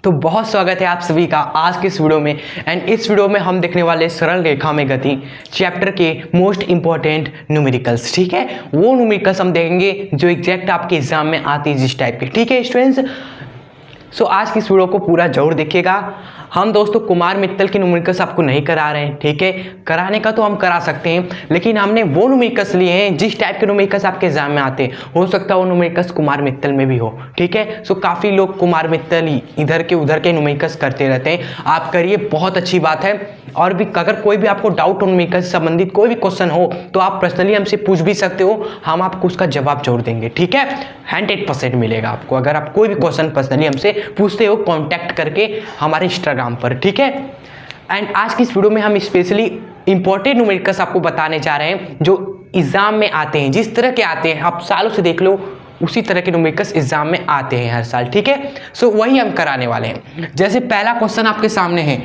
तो बहुत स्वागत है आप सभी का आज के इस वीडियो में। एंड इस वीडियो में हम देखने वाले सरल रेखा में गति चैप्टर के मोस्ट इंपॉर्टेंट न्यूमेरिकल्स। ठीक है, वो न्यूमेरिकल्स हम देखेंगे जो एग्जैक्ट आपके एग्जाम में आती है जिस टाइप के। ठीक है स्टूडेंट्स, सो आज की इस वीडियो को पूरा जरूर देखिएगा। हम दोस्तों कुमार मित्तल के न्यूमेरिकल्स आपको नहीं करा रहे हैं, ठीक है। कराने का तो हम करा सकते हैं, लेकिन हमने वो न्यूमेरिकल्स लिए हैं जिस टाइप के न्यूमेरिकल्स आपके एग्जाम में आते हैं। हो सकता है वो न्यूमेरिकल्स कुमार मित्तल में भी हो, ठीक है। सो काफ़ी लोग कुमार मित्तल इधर के उधर के न्यूमेरिकल्स करते रहते हैं, आप करिए, बहुत अच्छी बात है। और भी अगर कोई भी आपको डाउट हो न्यूमेरिकल्स से संबंधित कोई भी क्वेश्चन हो तो आप पर्सनली हमसे पूछ भी सकते हो, हम आपको उसका जवाब जरूर देंगे, ठीक है। 100% मिलेगा आपको अगर आप कोई भी क्वेश्चन पर्सनली हमसे पूछते हो कॉन्टैक्ट करके हमारे इंस्टाग्राम पर, ठीक है। एंड आज की इस वीडियो में हम स्पेशली इंपॉर्टेंट न्यूमेरिकल्स आपको बताने जा रहे हैं जो एग्जाम में आते हैं, जिस तरह के आते हैं आप सालों से देख लो उसी तरह के न्यूमेरिकल्स एग्जाम में आते हैं हर साल, ठीक है। सो वही हम कराने वाले हैं। जैसे पहला क्वेश्चन आपके सामने है,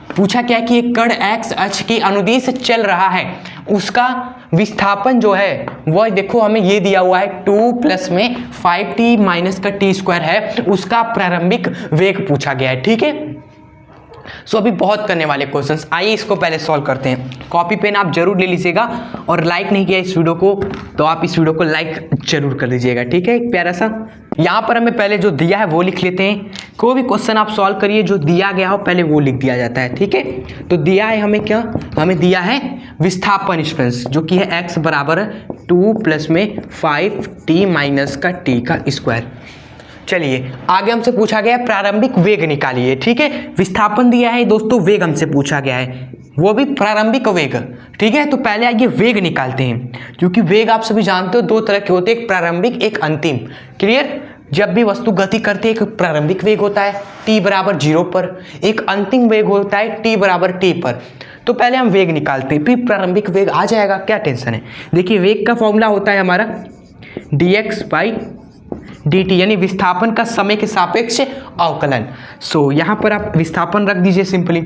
पूछा क्या है कि एक कण एक्स अक्ष की अनुदिश चल रहा है, उसका विस्थापन जो है वह देखो हमें ये दिया हुआ है 2 प्लस में 5t माइनस का t स्क्वायर है, उसका प्रारंभिक वेग पूछा गया है, ठीक है। सो अभी बहुत करने वाले क्वेश्चंस, आइए इसको पहले सॉल्व करते हैं। कॉपी पेन आप जरूर ले लीजिएगा और लाइक नहीं किया इस वीडियो को तो आप इस वीडियो को लाइक जरूर कर दीजिएगा, ठीक है। एक प्यारा सा यहाँ पर हमें पहले जो दिया है वो लिख लेते हैं। कोई भी क्वेश्चन आप सॉल्व करिए जो दिया गया हो पहले वो लिख दिया जाता है, ठीक है। तो दिया है हमें क्या, हमें दिया है विस्थापन स्ट्रेंथ जो कि है x बराबर 2 प्लस में 5t माइनस का t का स्क्वायर। चलिए आगे हमसे पूछा गया है प्रारंभिक वेग निकालिए, ठीक है। विस्थापन दिया है दोस्तों, वेग हमसे पूछा गया है, वो भी प्रारंभिक वेग, ठीक है। तो पहले आइए वेग निकालते हैं, क्योंकि वेग आप सभी जानते हो दो तरह के होते हैं, एक प्रारंभिक एक अंतिम। क्लियर, जब भी वस्तु गति करती है एक प्रारंभिक वेग होता है t बराबर 0 पर, एक अंतिम वेग होता है t बराबर t पर। तो पहले हम वेग निकालते हैं, फिर प्रारंभिक वेग आ जाएगा, क्या टेंशन है। देखिए वेग का फॉर्मूला होता है हमारा dx बाई dt, यानी विस्थापन का समय के सापेक्ष अवकलन। सो यहाँ पर आप विस्थापन रख दीजिए सिंपली,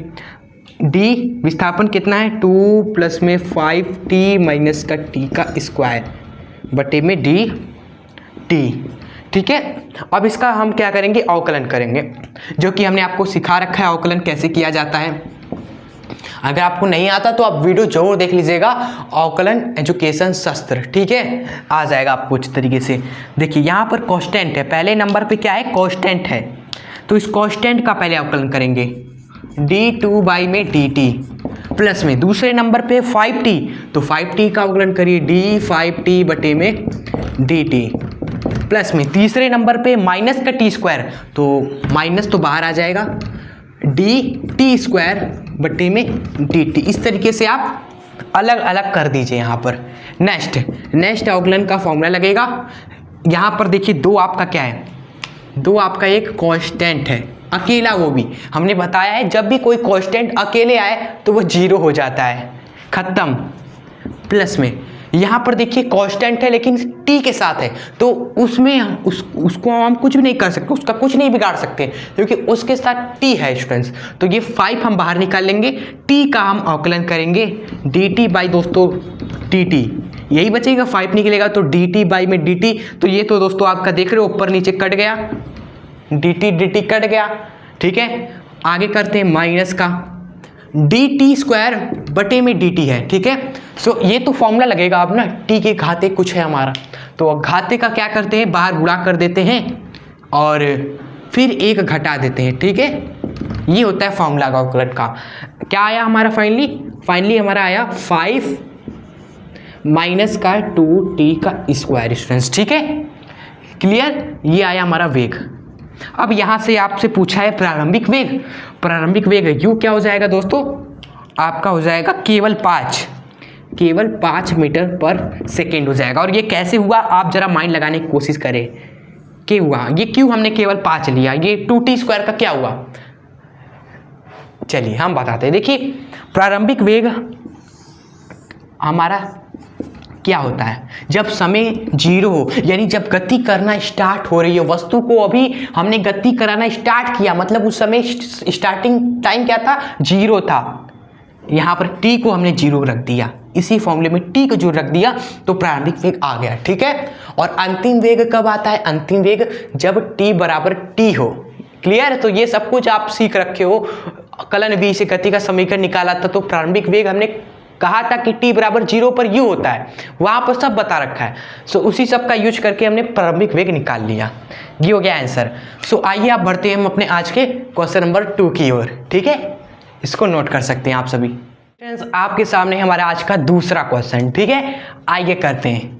d विस्थापन कितना है 2 प्लस में 5t माइनस का t का स्क्वायर बटे में dt, ठीक है। अब इसका हम क्या करेंगे, अवकलन करेंगे, जो कि हमने आपको सिखा रखा है अवकलन कैसे किया जाता है। अगर आपको नहीं आता तो आप वीडियो जरूर देख लीजिएगा, अवकलन एजुकेशन शास्त्र, ठीक है, आ जाएगा आपको इस तरीके से। देखिए यहाँ पर कांस्टेंट है, पहले नंबर पे क्या है, कांस्टेंट है, तो इस कांस्टेंट का पहले अवकलन करेंगे d2 बाई में dt, प्लस में दूसरे नंबर पे 5t, तो 5t का अवकलन करिए d5t बटे में dt, प्लस में तीसरे नंबर पे माइनस का t स्क्वायर, तो माइनस तो बाहर आ जाएगा dt स्क्वायर बटे में dt। इस तरीके से आप अलग अलग कर दीजिए यहाँ पर। नेक्स्ट अवकलन का फॉर्मूला लगेगा। यहाँ पर देखिए दो आपका क्या है, दो आपका एक कांस्टेंट है अकेला, वो भी हमने बताया है जब भी कोई कांस्टेंट अकेले आए तो वो 0 हो जाता है, खत्म। प्लस में यहाँ पर देखिए कांस्टेंट है लेकिन t के साथ है, तो उसमें उसको हम कुछ भी नहीं कर सकते, उसका कुछ नहीं बिगाड़ सकते क्योंकि उसके साथ t है स्टूडेंट्स। तो ये 5 हम बाहर निकाल लेंगे, t का हम अवकलन करेंगे dt बाई दोस्तों dt, यही बचेगा, 5 निकलेगा तो dt बाई में dt। तो ये तो दोस्तों आपका देख रहे हो ऊपर नीचे कट गया, dt कट गया, ठीक है। आगे करते हैं माइनस का dt स्क्वायर बटे में dt है, ठीक है। सो ये तो फॉर्मूला लगेगा अब ना, t के घाते कुछ है हमारा, तो घाते का क्या करते हैं, बाहर गुणा कर देते हैं और फिर एक घटा देते हैं, ठीक है। ये होता है फॉर्मूला का अवकलन का। क्या आया हमारा फाइनली हमारा आया 5 माइनस का 2t का स्क्वायर स्टूडेंट्स, ठीक है। क्लियर, ये आया हमारा वेग। अब यहाँ से आपसे पूछा है प्रारंभिक वेग u क्या हो जाएगा दोस्तों, आपका हो जाएगा केवल 5 मीटर पर सेकेंड हो जाएगा। और ये कैसे हुआ आप जरा माइंड लगाने की कोशिश करें, क्या हुआ, ये क्यों हमने केवल 5 लिया, ये 2t स्क्वायर का क्या हुआ, चलिए हम बताते हैं। देखिए प्रारंभिक वेग हमारा क्या होता है, जब समय 0 हो, यानी जब गति करना स्टार्ट हो रही है वस्तु को, अभी हमने गति कराना स्टार्ट किया, मतलब उस समय स्टार्टिंग टाइम क्या था, 0 था, यहाँ पर t को हमने 0 रख दिया, इसी फॉर्मूले में t को 0 रख दिया तो प्रारंभिक वेग आ गया, ठीक है। और अंतिम वेग कब आता है, अंतिम वेग जब t बराबर t हो, क्लियर? तो ये सब कुछ आप सीख रखे हो। कलन v से गति का समीकरण निकाला था, तो प्रारंभिक वेग हमने कहा था कि t बराबर 0 पर u होता है, वहां पर सब बता रखा है। सो उसी सब का यूज करके हमने प्रारंभिक वेग निकाल लिया। ये हो गया आंसर। सो आइए आप बढ़ते हैं हम अपने आज के क्वेश्चन नंबर 2 की ओर। ठीक है, इसको नोट कर सकते हैं आप सभी। फ्रेंड्स, आपके सामने हमारा आज का दूसरा क्वेश्चन। ठीक है, आइए करते हैं।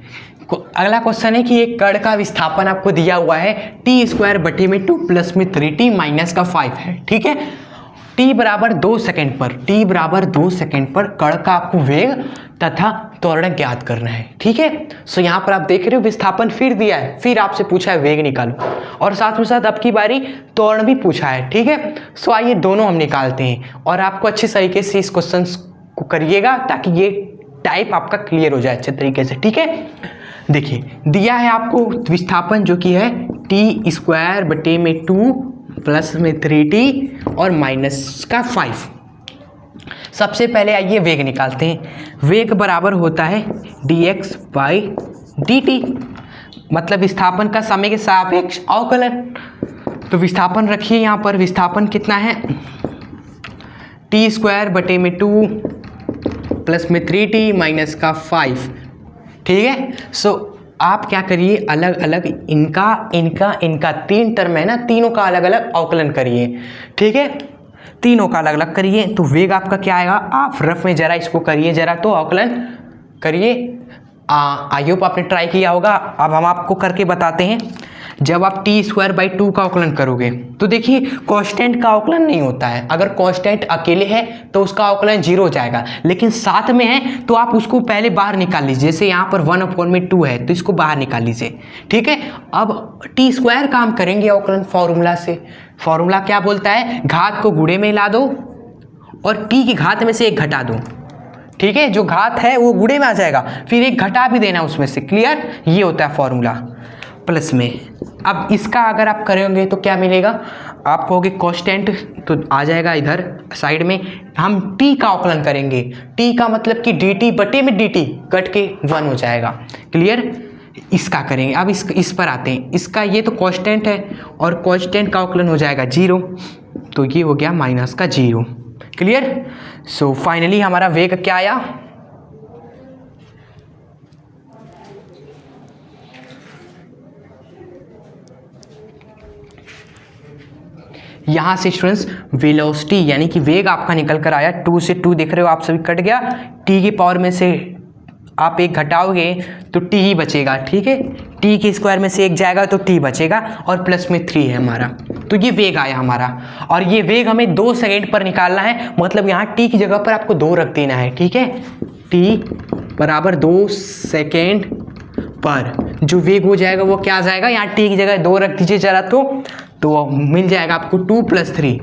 अगला क्वेश्चन है कि एक कण का विस्थापन आपको दिया हुआ है टी स्क्वायर बटे में 2 प्लस में 3t माइनस का 5 है। ठीक है, t बराबर 2 सेकेंड पर कण का आपको वेग तथा त्वरण ज्ञात करना है। ठीक है, सो यहाँ पर आप देख रहे हो विस्थापन फिर दिया है, फिर आपसे पूछा है वेग निकालो, और साथ में साथ अब की बारी त्वरण भी पूछा है। ठीक है, सो आइए दोनों हम निकालते हैं और आपको अच्छे तरीके से इस क्वेश्चन को करिएगा ताकि ये टाइप आपका क्लियर हो जाए अच्छे तरीके से। ठीक है, देखिए दिया है आपको विस्थापन जो कि है टी स्क्वायर बटे में 2 प्लस में 3t और माइनस का 5। सबसे पहले आइए वेग निकालते हैं। वेग बराबर होता है dx बाई dt, मतलब विस्थापन का समय के सापेक्ष अवकलन। तो विस्थापन रखिए यहाँ पर, विस्थापन कितना है टी स्क्वायर बटे में 2 प्लस में 3t माइनस का 5। ठीक है, सो आप क्या करिए, अलग अलग इनका 3 टर्म है ना, तीनों का अलग अलग अवकलन करिए। ठीक है, तीनों का अलग अलग करिए तो वेग आपका क्या आएगा, आप रफ में जरा इसको करिए जरा, तो अवकलन करिए। आई होप आपने ट्राई किया होगा। अब हम आपको करके बताते हैं। जब आप टी स्क्वायर बाई 2 का अवकलन करोगे तो देखिए कांस्टेंट का अवकलन नहीं होता है। अगर कांस्टेंट अकेले है तो उसका अवकलन 0 हो जाएगा, लेकिन साथ में है तो आप उसको पहले बाहर निकाल लीजिए। जैसे यहाँ पर 1/2 है तो इसको बाहर निकाल लीजिए। ठीक है, अब टी स्क्वायर का हम करेंगे अवकलन फॉर्मूला से। फॉर्मूला क्या बोलता है, घात को गुणे में ला दो और टी की घात में से 1 घटा दो। ठीक है, जो घात है वो गुणे में आ जाएगा, फिर 1 घटा भी देना उसमें से। क्लियर, ये होता है फॉर्मूला प्लस में। अब इसका अगर आप करेंगे तो क्या मिलेगा, आप कहोगे कांस्टेंट तो आ जाएगा इधर साइड में। हम t का अवकलन करेंगे, t का मतलब कि dt बटे में dt कट के 1 हो जाएगा। क्लियर, इसका करेंगे। अब इस पर आते हैं। इसका ये तो कांस्टेंट है और कांस्टेंट का अवकलन हो जाएगा 0, तो ये हो गया माइनस का 0। क्लियर, सो फाइनली हमारा वेग क्या आया, यहाँ से स्टूडेंट्स वेलोसिटी यानी कि वेग आपका निकल कर आया 2 से 2 देख रहे हो आप सभी, कट गया। t की पावर में से आप 1 घटाओगे तो t ही बचेगा। ठीक है, t के स्क्वायर में से 1 जाएगा तो t बचेगा और प्लस में 3 है हमारा, तो ये वेग आया हमारा। और ये वेग हमें 2 सेकेंड पर निकालना है, मतलब यहाँ t की जगह पर आपको 2 रख देना है। ठीक है, t बराबर 2 सेकेंड पर जो वेग हो जाएगा वो क्या आ जाएगा, यहाँ t की जगह 2 रख दीजिए जरा, तो मिल जाएगा आपको 2 + 3।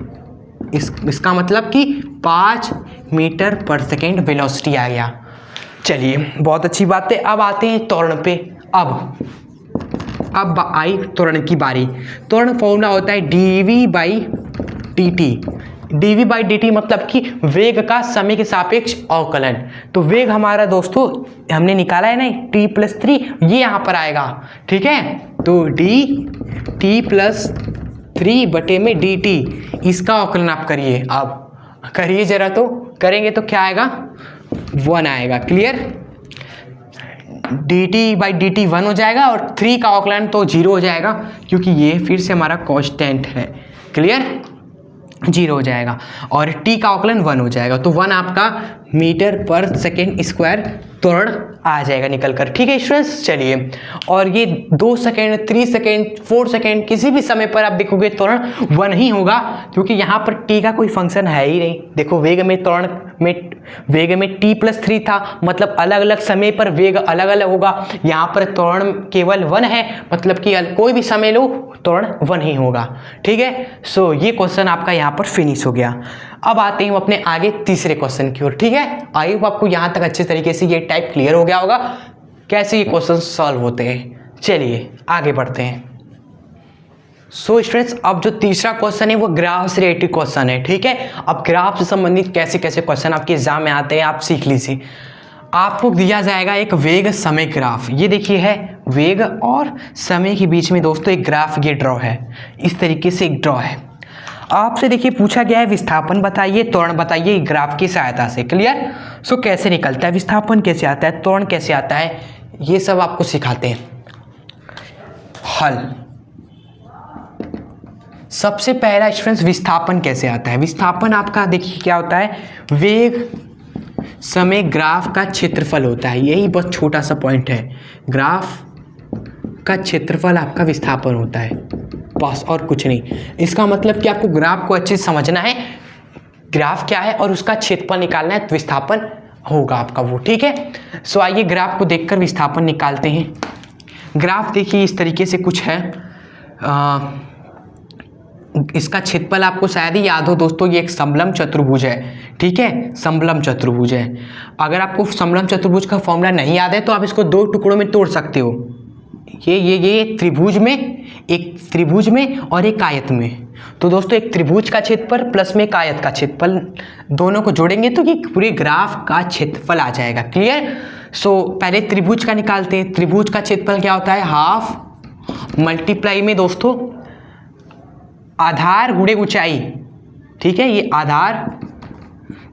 इसका मतलब कि 5 मीटर पर सेकेंड वेलोसिटी आ गया। चलिए, बहुत अच्छी बात है। अब आते हैं त्वरण पे। अब आई त्वरण की बारी। त्वरण फॉर्मूला होता है dv by dt। dv by dt मतलब कि वेग का समय के सापेक्ष अवकलन। तो वेग हमारा दोस्तों हमने निकाला है ना t + 3, ये यहाँ पर आएगा। ठीक है, तो dt + 3 बटे में dt, इसका अवकलन आप करिए। अब करिए जरा, तो करेंगे तो क्या आएगा, 1 आएगा। क्लियर, dt बाई dt 1 हो जाएगा और 3 का अवकलन तो 0 हो जाएगा, क्योंकि ये फिर से हमारा कांस्टेंट है। क्लियर, 0 हो जाएगा और t का अवकलन 1 हो जाएगा, तो 1 आपका मीटर पर सेकेंड स्क्वायर त्वरण आ जाएगा निकल कर। ठीक है स्टूडेंट्स, चलिए, और ये 2 सेकेंड 3 सेकेंड 4 सेकेंड किसी भी समय पर आप देखोगे त्वरण 1 ही होगा, क्योंकि यहाँ पर t का कोई फंक्शन है ही नहीं। देखो वेग में t + 3 था, मतलब अलग अलग समय पर वेग अलग अलग होगा। यहाँ पर त्वरण केवल 1 है, मतलब कि कोई भी समय लो त्वरण 1 ही होगा। ठीक है, सो ये क्वेश्चन आपका यहाँ पर फिनिश हो गया। अब आते हैं अपने आगे तीसरे क्वेश्चन की ओर। ठीक है, आई होप आपको यहाँ तक अच्छे तरीके से ये टाइप क्लियर हो गया होगा कैसे ये क्वेश्चन सॉल्व होते हैं। चलिए आगे बढ़ते हैं। सो स्टूडेंट्स, अब जो तीसरा क्वेश्चन है वो ग्राफ से रिलेटेड क्वेश्चन है। ठीक है, अब ग्राफ से संबंधित कैसे कैसे क्वेश्चन आपके एग्जाम में आते हैं आप सीख लीजिए। आपको दिया जाएगा एक वेग समय ग्राफ। ये देखिए है वेग और समय के बीच में दोस्तों एक ग्राफ ये ड्रॉ है, इस तरीके से एक ड्रॉ है। आपसे देखिए पूछा गया है विस्थापन बताइए, त्वरण बताइए ग्राफ की सहायता से। क्लियर? सो कैसे निकलता है विस्थापन, कैसे आता है त्वरण, कैसे आता है, ये सब आपको सिखाते हैं। हल सबसे पहला स्टूडेंट्स विस्थापन कैसे आता है। विस्थापन आपका देखिए क्या होता है, वेग समय ग्राफ का क्षेत्रफल होता है। यही बहुत छोटा सा पॉइंट है, ग्राफ का क्षेत्रफल आपका विस्थापन होता है, बस और कुछ नहीं। इसका मतलब कि आपको ग्राफ को अच्छे से समझना है, ग्राफ क्या है और उसका क्षेत्रफल निकालना है, तो विस्थापन होगा आपका वो। ठीक है, सो आइए ग्राफ को देखकर विस्थापन निकालते हैं। ग्राफ देखिए इस तरीके से कुछ है। इसका क्षेत्रफल आपको शायद ही याद हो दोस्तों, ये एक समलंब चतुर्भुज है। ठीक है, समलंब चतुर्भुज है। अगर आपको समलंब चतुर्भुज का फॉर्मूला नहीं याद है तो आप इसको दो टुकड़ों में तोड़ सकते हो। ये त्रिभुज में, एक त्रिभुज में और एक आयत में। तो दोस्तों एक त्रिभुज का क्षेत्रफल प्लस में एक आयत का क्षेत्रफल, दोनों को जोड़ेंगे तो ये पूरे ग्राफ का क्षेत्रफल आ जाएगा। क्लियर? सो पहले त्रिभुज का निकालते हैं। त्रिभुज का क्षेत्रफल क्या होता है, हाफ मल्टीप्लाई में दोस्तों आधार गुणे ऊंचाई। ठीक है, ये आधार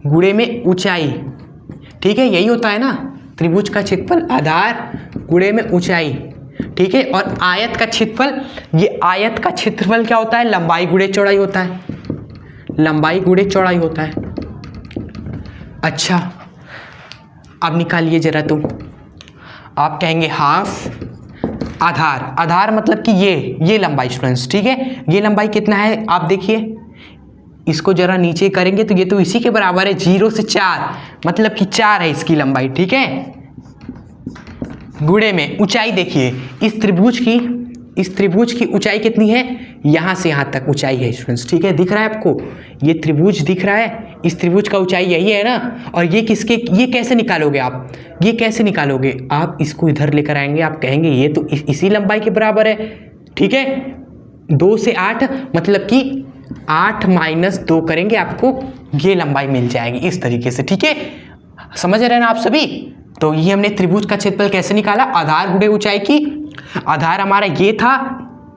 गुणे में ऊंचाई। ठीक है, यही होता है ना त्रिभुज का क्षेत्रफल, आधार गुणे में ऊंचाई। ठीक है, और आयत का क्षेत्रफल, ये आयत का क्षेत्रफल क्या होता है, लंबाई गुणे चौड़ाई होता है, लंबाई गुणे चौड़ाई होता है। अच्छा अब निकालिए जरा तुम। आप कहेंगे हाफ आधार, आधार मतलब कि ये लंबाई स्टूडेंट्स। ठीक है, ये लंबाई कितना है आप देखिए, इसको जरा नीचे करेंगे तो ये तो इसी के बराबर है, 0 से 4, मतलब कि 4 है इसकी लंबाई। ठीक है, गुणे में ऊंचाई देखिए, इस त्रिभुज की ऊंचाई कितनी है, यहाँ से यहाँ तक ऊंचाई है स्टूडेंट्स। ठीक है, दिख रहा है आपको, ये त्रिभुज दिख रहा है, इस त्रिभुज का ऊंचाई यही है ना। और ये किसके, ये कैसे निकालोगे आप, ये कैसे निकालोगे आप, इसको इधर लेकर आएंगे, आप कहेंगे ये तो इसी लंबाई के बराबर है। ठीक है, 2 से 8 मतलब कि 8 माइनस 2 करेंगे, आपको ये लंबाई मिल जाएगी इस तरीके से। ठीक है, समझ रहे हैं ना आप सभी। तो ये हमने त्रिभुज का क्षेत्रफल कैसे निकाला, आधार गुणे ऊंचाई की। आधार हमारा ये था,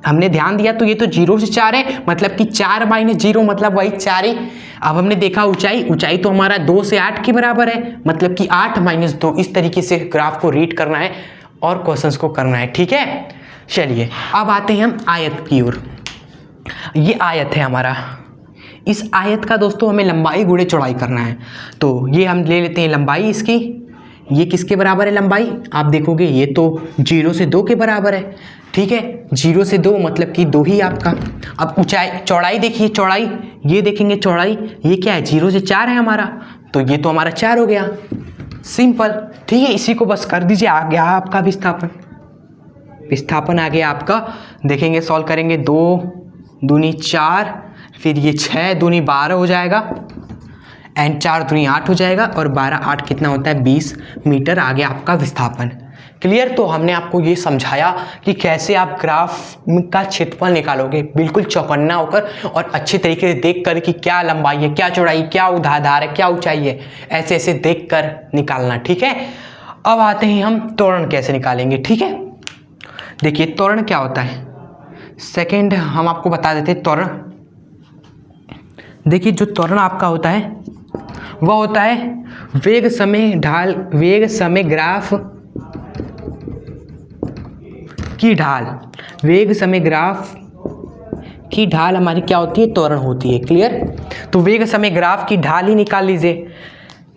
हमने ध्यान दिया तो ये तो 0 से 4 है, मतलब कि 4 माइनस 0 मतलब वही 4 ही। अब हमने देखा ऊंचाई, ऊंचाई तो हमारा 2 से 8 के बराबर है, मतलब कि 8 माइनस 2। इस तरीके से ग्राफ को रीड करना है और क्वेश्चंस को करना है। ठीक है, चलिए अब आते हैं हम आयत की ओर। ये आयत है हमारा, इस आयत का दोस्तों हमें लंबाई गुणे चौड़ाई करना है। तो ये हम ले लेते हैं लंबाई इसकी, ये किसके बराबर है लंबाई, आप देखोगे ये तो 0 से 2 के बराबर है। ठीक है, 0 से 2 मतलब कि 2 ही आपका। अब ऊंचाई, चौड़ाई देखिए, चौड़ाई ये देखेंगे, चौड़ाई ये क्या है, 0 से 4 है हमारा, तो ये तो हमारा 4 हो गया, सिंपल। ठीक है, इसी को बस कर दीजिए, आ गया आपका विस्थापन। विस्थापन आ गया आपका, देखेंगे सॉल्व करेंगे, 2 दूनी 4, फिर ये 6 दूनी 12 हो जाएगा, एंड 4 दूनी 8 हो जाएगा, और 12 8 कितना होता है, 20 मीटर आ गया आपका विस्थापन। क्लियर? तो हमने आपको ये समझाया कि कैसे आप ग्राफ का क्षेत्रफल निकालोगे, बिल्कुल चौकन्ना होकर और अच्छे तरीके से देख कर कि क्या लंबाई है, क्या चौड़ाई, क्या आधार है, क्या ऊंचाई है, ऐसे ऐसे देख कर निकालना। ठीक है, अब आते हैं हम त्वरण कैसे निकालेंगे। ठीक है, देखिए त्वरण क्या होता है, सेकेंड हम आपको बता देते हैं त्वरण। देखिए जो त्वरण आपका होता है वह होता है वेग समय ढाल, वेग समय ग्राफ की ढाल, वेग समय ग्राफ की ढाल हमारी क्या होती है, त्वरण होती है। क्लियर? तो वेग समय ग्राफ की ढाल ही निकाल लीजिए।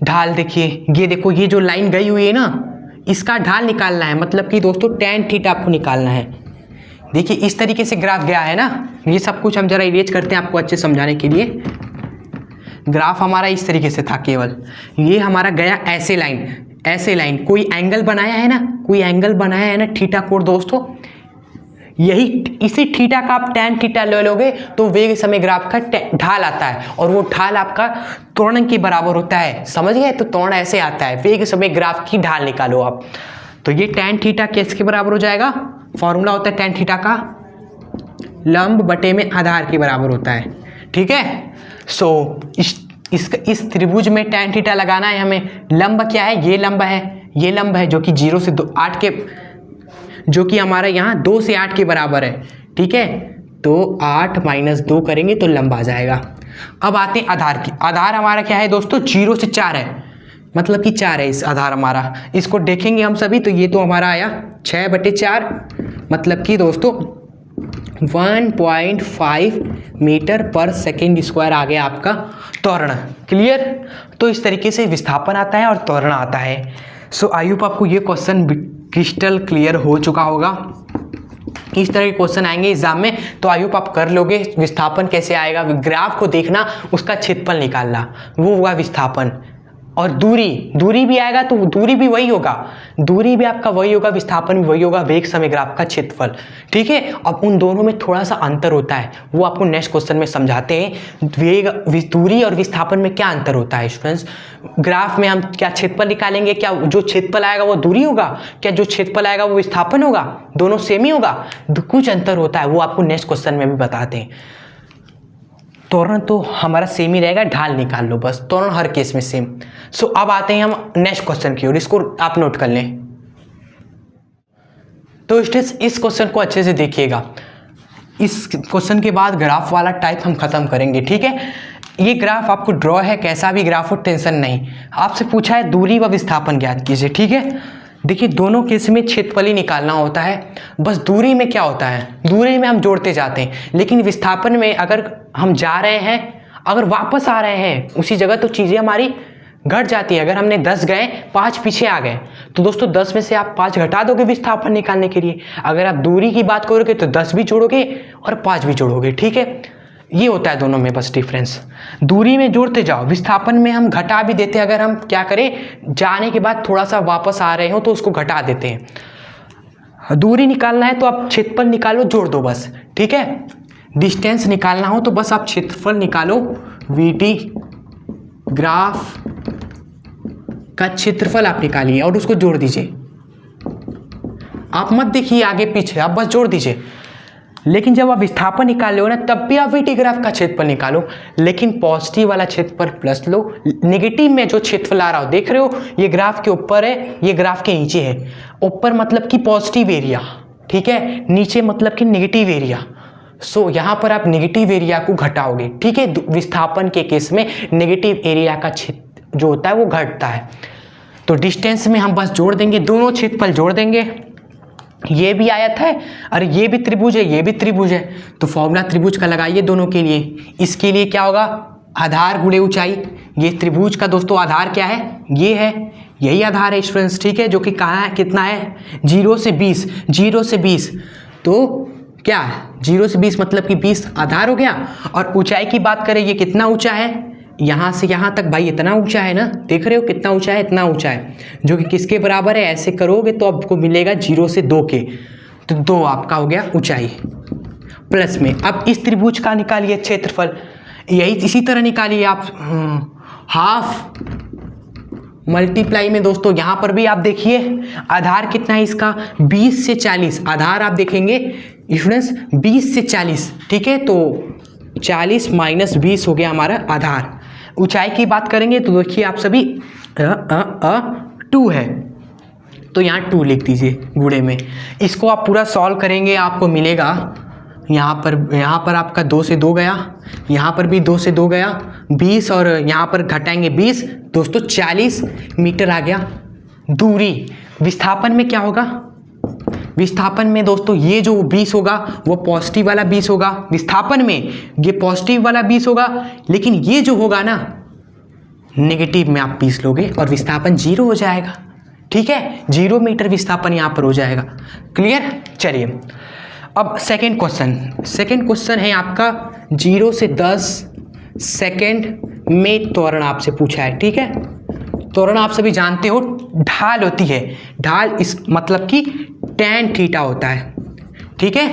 ढाल देखिए, ये देखो, ये जो लाइन गई हुई है ना, इसका ढाल निकालना है, मतलब कि दोस्तों tan थीटा आपको निकालना है। देखिए इस तरीके से ग्राफ गया है ना, ये सब कुछ हम जरा इरेज करते हैं आपको अच्छे समझाने के लिए। ग्राफ हमारा इस तरीके से था, केवल ये हमारा गया ऐसे लाइन, ऐसे लाइन, कोई एंगल बनाया है ना, कोई एंगल बनाया है ना, थीटा कोण दोस्तों, यही इसी थीटा का आप tan थीटा ले लोगे तो वेग समय ग्राफ का ढाल आता है, और वो ढाल आपका त्वरण के बराबर होता है। समझ गए? तो त्वरण ऐसे आता है, वेग समय ग्राफ की ढाल निकालो आप, तो ये tan थीटा किसके बराबर हो जाएगा, फॉर्मूला होता है tan थीटा का लंब बटे में आधार के बराबर होता है। ठीक है, सो इस त्रिभुज में tan थीटा लगाना है हमें। लंब क्या है, ये लंब है, ये लंब है जो कि 0 से 8 के, जो कि हमारे यहाँ 2 से 8 के बराबर है। ठीक है, तो 8 - 2 करेंगे तो लंबा आ जाएगा। अब आते हैं आधार की। आधार हमारा क्या है दोस्तों, 0 से 4 है, मतलब कि 4 है इस आधार हमारा। इसको देखेंगे हम सभी तो ये तो हमारा आया 6/4, मतलब कि दोस्तों 1.5 मीटर पर सेकेंड स्क्वायर आ गया आपका त्वरण। क्लियर। तो इस तरीके से विस्थापन आता है और त्वरण आता है। सो आई होप आपको ये क्वेश्चन क्रिस्टल क्लियर हो चुका होगा। इस तरह के क्वेश्चन आएंगे एग्जाम में तो आई होप आप कर लोगे। विस्थापन कैसे आएगा, ग्राफ को देखना, उसका क्षेत्रफल निकालना, वो होगा विस्थापन। और दूरी भी आएगा तो दूरी भी वही होगा, दूरी भी आपका वही होगा, विस्थापन भी वही होगा, वेग समय ग्राफ का क्षेत्रफल। ठीक है। अब उन दोनों में थोड़ा सा अंतर होता है, वो आपको नेक्स्ट क्वेश्चन में समझाते हैं। वेग, दूरी और विस्थापन में क्या अंतर होता है स्टूडेंट्स। ग्राफ में हम क्या क्षेत्रफल निकालेंगे, क्या जो क्षेत्रफल आएगा वो दूरी होगा, क्या जो क्षेत्रफल आएगा वो विस्थापन होगा, दोनों सेम ही होगा, कुछ अंतर होता है, वो आपको नेक्स्ट क्वेश्चन में भी बताते हैं। त्वरण तो हमारा सेम ही रहेगा, ढाल निकाल लो बस, त्वरण हर केस में सेम। सो अब आते हैं हम नेक्स्ट क्वेश्चन की ओर, इसको आप नोट कर लें। तो स्टूडेंट्स इस क्वेश्चन को अच्छे से देखिएगा। इस क्वेश्चन के बाद ग्राफ वाला टाइप हम खत्म करेंगे। ठीक है। ये ग्राफ आपको ड्रॉ है, कैसा भी ग्राफ हो टेंशन नहीं। आपसे पूछा है दूरी व विस्थापन ज्ञात कीजिए। ठीक है। देखिए दोनों केस में क्षेत्रफल ही निकालना होता है। बस दूरी में क्या होता है, दूरी में हम जोड़ते जाते हैं, लेकिन विस्थापन में अगर हम जा रहे हैं, अगर वापस आ रहे हैं उसी जगह तो चीज़ें हमारी घट जाती है। अगर हमने 10 गए, 5 पीछे आ गए तो दोस्तों 10 में से आप 5 घटा दोगे विस्थापन निकालने के लिए। अगर आप दूरी की बात करोगे तो 10 भी जोड़ोगे और 5 भी जोड़ोगे। ठीक है। ये होता है दोनों में बस डिफरेंस। दूरी में जोड़ते जाओ, विस्थापन में हम घटा भी देते हैं। अगर हम क्या करें, जाने के बाद थोड़ा सा वापस आ रहे हो तो उसको घटा देते हैं। दूरी निकालना है तो आप क्षेत्रफल निकालो, जोड़ दो बस। ठीक है। डिस्टेंस निकालना हो तो बस आप क्षेत्रफल निकालो, VT ग्राफ का क्षेत्रफल आप निकालिए और उसको जोड़ दीजिए। आप मत देखिए आगे पीछे, आप बस जोड़ दीजिए। लेकिन जब आप विस्थापन निकाल लो ना तब भी आप VT ग्राफ का क्षेत्रफल निकालो, लेकिन पॉजिटिव वाला क्षेत्रफल प्लस लो, नेगेटिव में जो क्षेत्रफल आ रहा हो, देख रहे हो ये ग्राफ के ऊपर है, ये ग्राफ के नीचे है। ऊपर मतलब कि पॉजिटिव एरिया, ठीक है, नीचे मतलब कि नेगेटिव एरिया। सो यहाँ पर आप नेगेटिव एरिया को घटाओगे। ठीक है। विस्थापन के केस में नेगेटिव एरिया का क्षेत्र जो होता है वो घटता है। तो डिस्टेंस में हम बस जोड़ देंगे, दोनों क्षेत्रफल जोड़ देंगे। ये भी आयत है और ये भी त्रिभुज है, ये भी त्रिभुज है, तो फॉर्मूला त्रिभुज का लगाइए दोनों के लिए। इसके लिए क्या होगा, आधार गुणे ऊंचाई। ये त्रिभुज का दोस्तों आधार क्या है, ये है, यही आधार है स्टूडेंट्स। ठीक है। जो कि कहाँ है, कितना है, 0 से 20, 0 से 20 तो क्या है, 0 से 20 मतलब कि 20 आधार हो गया। और ऊंचाई की बात करें, ये कितना ऊंचा है, यहाँ से यहाँ तक भाई इतना ऊंचा है ना, देख रहे हो कितना ऊंचा है, इतना ऊंचा है, जो कि किसके बराबर है, ऐसे करोगे तो आपको मिलेगा 0 से 2 के, तो 2 आपका हो गया ऊंचाई प्लस में। अब इस त्रिभुज का निकालिए क्षेत्रफल, यही इसी तरह निकालिए आप, हाफ मल्टीप्लाई में दोस्तों यहाँ पर भी आप देखिए आधार कितना है इसका, 20 से 40 आधार आप देखेंगे स्टूडेंट्स, 20 से 40। ठीक है। तो 40 - 20 हो गया हमारा आधार। ऊंचाई की बात करेंगे तो देखिए आप सभी 2 है, तो यहाँ 2 लिख दीजिए गुणे में। इसको आप पूरा सॉल्व करेंगे, आपको मिलेगा यहाँ पर आपका 2 से 2 गया, यहाँ पर भी 2 से 2 गया, 20 और यहाँ पर घटाएंगे 20, दोस्तों 40 मीटर आ गया दूरी। विस्थापन में क्या होगा, विस्थापन में दोस्तों ये जो 20 होगा वो पॉजिटिव वाला 20 होगा, विस्थापन में ये पॉजिटिव वाला 20 होगा, लेकिन ये जो होगा ना नेगेटिव में आप 20 लोगे और विस्थापन 0 हो जाएगा। ठीक है। 0 मीटर विस्थापन यहाँ पर हो जाएगा। क्लियर। चलिए अब सेकंड क्वेश्चन है आपका 0 से 10 सेकंड में त्वरण आपसे पूछा है। ठीक है। त्वरण आप सभी जानते हो ढाल होती है, ढाल इस मतलब कि tan थीटा होता है। ठीक है।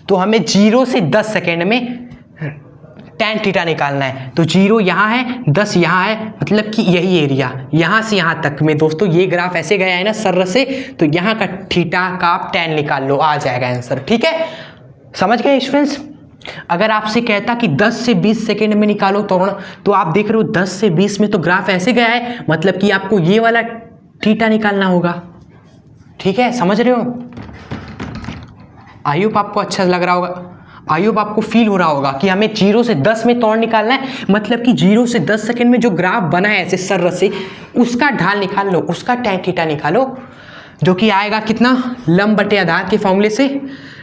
तो हमें 0 से 10 सेकंड में tan थीटा निकालना है। तो 0 यहाँ है, 10 यहाँ है, मतलब कि यही एरिया यहाँ से यहाँ तक में दोस्तों ये ग्राफ ऐसे गया है ना सर्र से, तो यहाँ का थीटा का आप tan निकाल लो, आ जाएगा आंसर। ठीक है। समझ गए स्टूडेंट्स। अगर आपसे कहता कि 10 से 20 सेकंड में निकालो त्वरण, तो आप देख रहे हो 10 से 20 में तो ग्राफ ऐसे गया है, मतलब कि आपको ये वाला थीटा निकालना होगा। ठीक है। समझ रहे हो। आई होप आपको अच्छा लग रहा होगा। आई होप आपको फील हो रहा होगा कि हमें 0 से 10 में त्वरण निकालना है, मतलब कि 0 से 10 सेकंड में जो ग्राफ बना है ऐसे सरल से, उसका ढाल निकाल लो, उसका tan थीटा निकालो, जो कि आएगा कितना, लंब बटे आधार के फॉर्मूले से।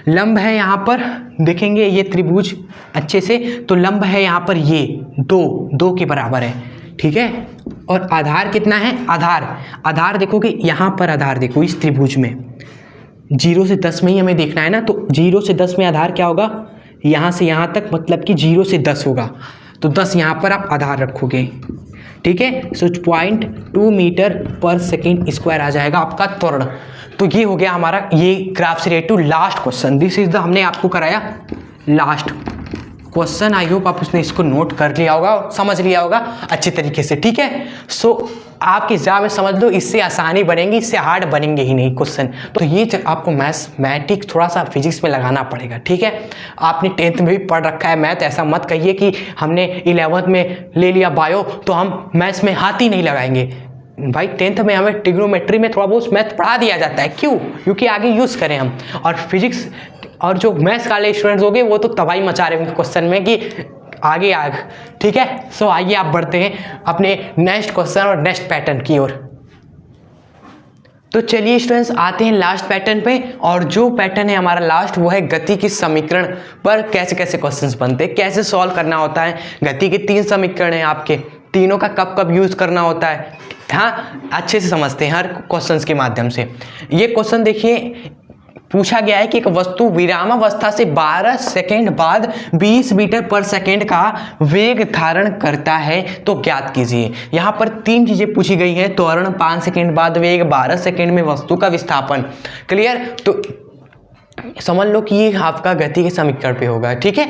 लंब है यहाँ पर देखेंगे ये त्रिभुज अच्छे से, तो लंब है यहाँ पर ये 2 के बराबर है, ठीक है। और आधार कितना है, आधार देखोगे यहाँ पर, आधार देखो इस त्रिभुज में 0 से 10 में ही हमें देखना है ना, तो 0 से 10 में आधार क्या होगा, यहाँ से यहाँ तक, मतलब कि 0 से 10 होगा, तो 10 यहाँ पर आप आधार रखोगे, ठीक है। सो 0.2 मीटर पर सेकेंड स्क्वायर आ जाएगा आपका त्वरण। तो ये हो गया हमारा ये ग्राफ से related last question. This is the, हमने आपको कराया लास्ट क्वेश्चन। आई होप आप उसने इसको नोट कर लिया होगा और समझ लिया होगा अच्छे तरीके से, ठीक है। सो आपके एग्जाम में समझ लो, इससे आसानी बनेगी, इससे हार्ड बनेंगे ही नहीं क्वेश्चन। तो ये आपको मैथमेटिक्स थोड़ा सा फिजिक्स में लगाना पड़ेगा, ठीक है। आपने 10th में भी पढ़ रखा है मैथ, ऐसा मत कहिए कि हमने 11th में ले लिया बायो तो हम मैथ्स में हाथ ही नहीं लगाएंगे। भाई 10th में हमें ट्रिग्नोमेट्री में थोड़ा बहुत मैथ पढ़ा दिया जाता है, क्यों, क्योंकि आगे यूज़ करें हम। और फिजिक्स और जो मैथ्स वाले स्टूडेंट्स हो गए वो तो तबाही मचा रहे होंगे क्वेश्चन में कि आगे आग, ठीक है। सो आइए आप बढ़ते हैं अपने नेक्स्ट क्वेश्चन और नेक्स्ट पैटर्न की ओर। तो चलिए स्टूडेंट्स आते हैं लास्ट पैटर्न पे, और जो पैटर्न है हमारा लास्ट वो है गति की समीकरण पर कैसे कैसे क्वेश्चंस बनते हैं, कैसे सॉल्व करना होता है। गति के 3 समीकरण हैं आपके, तीनों का कब कब यूज करना होता है, हाँ अच्छे से समझते हैं हर क्वेश्चंस के माध्यम से। ये क्वेश्चन देखिए, पूछा गया है कि एक वस्तु विरामावस्था से 12 सेकंड बाद 20 मीटर पर सेकंड का वेग धारण करता है, तो ज्ञात कीजिए। यहाँ पर 3 चीजें पूछी गई हैं, त्वरण 5 सेकंड बाद वेग, 12 सेकंड में वस्तु का विस्थापन। क्लियर, तो समझ लो कि ये आपका गति के समीकरण पे होगा, ठीक है,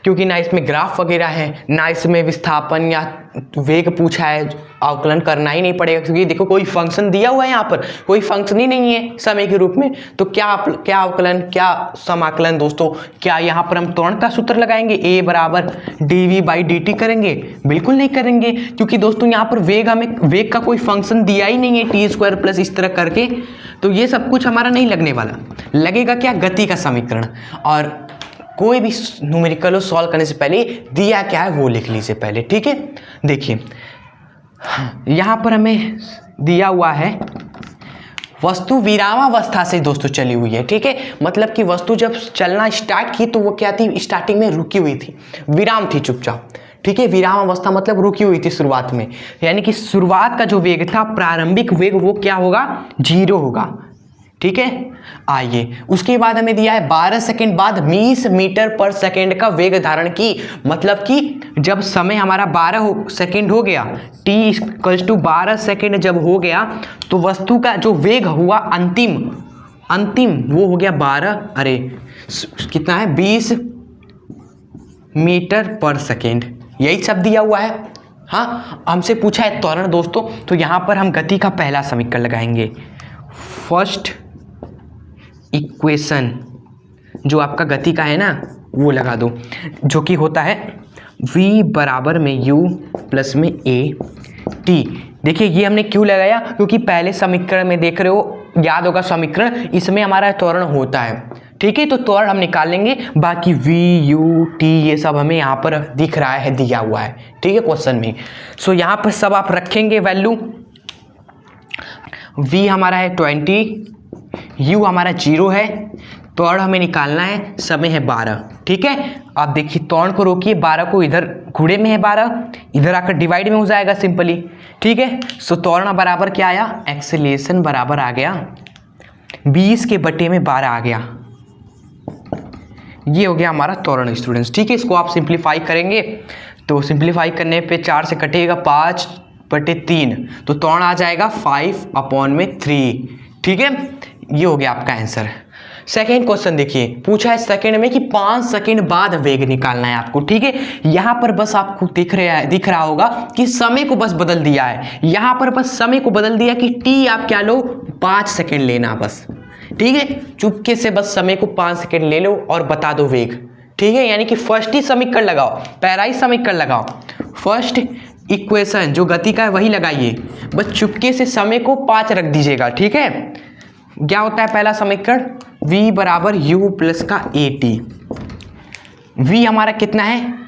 क्योंकि ना इसमें ग्राफ वगैरह है, ना इसमें विस्थापन या वेग पूछा है, अवकलन करना ही नहीं पड़ेगा, क्योंकि देखो कोई फंक्शन दिया हुआ है, यहाँ पर कोई फंक्शन ही नहीं है समय के रूप में, तो क्या अवकलन, क्या समाकलन दोस्तों, क्या यहाँ पर हम त्वरण का सूत्र लगाएंगे, a बराबर dv/dt करेंगे, बिल्कुल नहीं करेंगे, क्योंकि दोस्तों यहाँ पर वेग का कोई फंक्शन दिया ही नहीं है, t² प्लस इस तरह करके, तो ये सब कुछ हमारा नहीं लगने वाला। लगेगा क्या, गति का समीकरण। और कोई भी न्यूमेरिकल सॉल्व करने से पहले दिया क्या है वो लिख लीजिए पहले, ठीक है। देखिए यहाँ पर हमें दिया हुआ है वस्तु विरामावस्था से दोस्तों चली हुई है, ठीक है, मतलब कि वस्तु जब चलना स्टार्ट की तो वो क्या थी, स्टार्टिंग में रुकी हुई थी, विराम थी, चुपचाप, ठीक है। विरामावस्था मतलब रुकी हुई थी शुरुआत में, यानी कि शुरुआत का जो वेग था, प्रारंभिक वेग, वो क्या होगा, 0 होगा, ठीक है। आइए उसके बाद हमें दिया है 12 सेकंड बाद 20 मीटर पर सेकंड का वेग धारण की, मतलब कि जब समय हमारा 12 सेकंड हो गया, t=12 सेकंड जब हो गया, तो वस्तु का जो वेग हुआ अंतिम वो हो गया 12, अरे कितना है, 20 मीटर पर सेकंड, यही सब दिया हुआ है। हाँ, हमसे पूछा है त्वरण दोस्तों, तो यहाँ पर हम गति का पहला समीकरण लगाएंगे, फर्स्ट इक्वेशन जो आपका गति का है ना वो लगा दो, जो कि होता है v बराबर में u प्लस में a t। देखिए ये हमने क्यों लगाया, क्योंकि पहले समीकरण में देख रहे हो, याद होगा समीकरण, इसमें हमारा त्वरण होता है, ठीक है। तो त्वरण हम निकाल लेंगे, बाकी v u t ये सब हमें यहाँ पर दिख रहा है, दिया हुआ है, ठीक है क्वेश्चन में। सो यहाँ पर सब आप रखेंगे वैल्यू, v हमारा है 20, u हमारा 0 है, त्वरण हमें निकालना है, समय है 12, ठीक है। आप देखिए त्वरण को रोकिए, 12 को इधर घुड़े में है 12, इधर आकर डिवाइड में हो जाएगा सिंपली, ठीक है। सो त्वरण बराबर क्या आया, एक्सेलरेशन बराबर आ गया 20 के बटे में 12 आ गया, ये हो गया हमारा त्वरण स्टूडेंट्स, ठीक है। इसको आप सिंप्लीफाई करेंगे तो सिंप्लीफाई करने पे 4 से कटेगा 5/3, तो त्वरण आ जाएगा 5/3, ठीक है। ये हो गया आपका आंसर। सेकेंड क्वेश्चन देखिए, पूछा है सेकंड में कि 5 सेकंड बाद वेग निकालना है आपको, ठीक है। यहाँ पर बस आपको दिख रहा होगा कि समय को बस बदल दिया है, यहाँ पर बस समय को बदल दिया कि t आप क्या लो, 5 सेकंड लेना बस, ठीक है। चुपके से बस समय को 5 सेकंड ले लो और बता दो वेग, ठीक है। यानी कि फर्स्ट ही समीकरण लगाओ, पहला ही समीकरण लगाओ, फर्स्ट इक्वेशन जो गति का है वही लगाइए, बस चुपके से समय को 5 रख दीजिएगा, ठीक है। क्या होता है पहला समीकरण, v बराबर u प्लस का at, v हमारा कितना है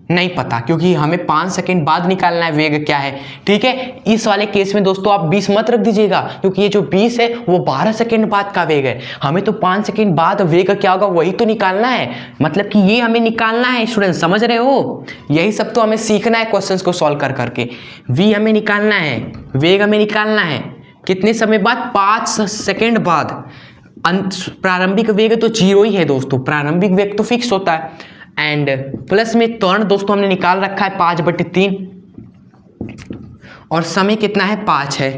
नहीं पता, क्योंकि हमें 5 सेकंड बाद निकालना है वेग क्या है। ठीक है, इस वाले केस में दोस्तों आप 20 मत रख दीजिएगा, क्योंकि ये जो 20 है वो 12 सेकंड बाद का वेग है। हमें तो 5 सेकंड बाद वेग क्या होगा वही तो निकालना है, मतलब कि ये हमें निकालना है स्टूडेंट, समझ रहे हो? यही सब तो हमें सीखना है क्वेश्चंस को सॉल्व कर करके। v हमें निकालना है, वेग हमें निकालना है कितने समय बाद, 5 सेकंड बाद। प्रारंभिक वेग तो 0 ही है दोस्तों, प्रारंभिक वेग तो फिक्स होता है। एंड प्लस में त्वरण दोस्तों हमने निकाल रखा है 5/3 और समय कितना है 5 है।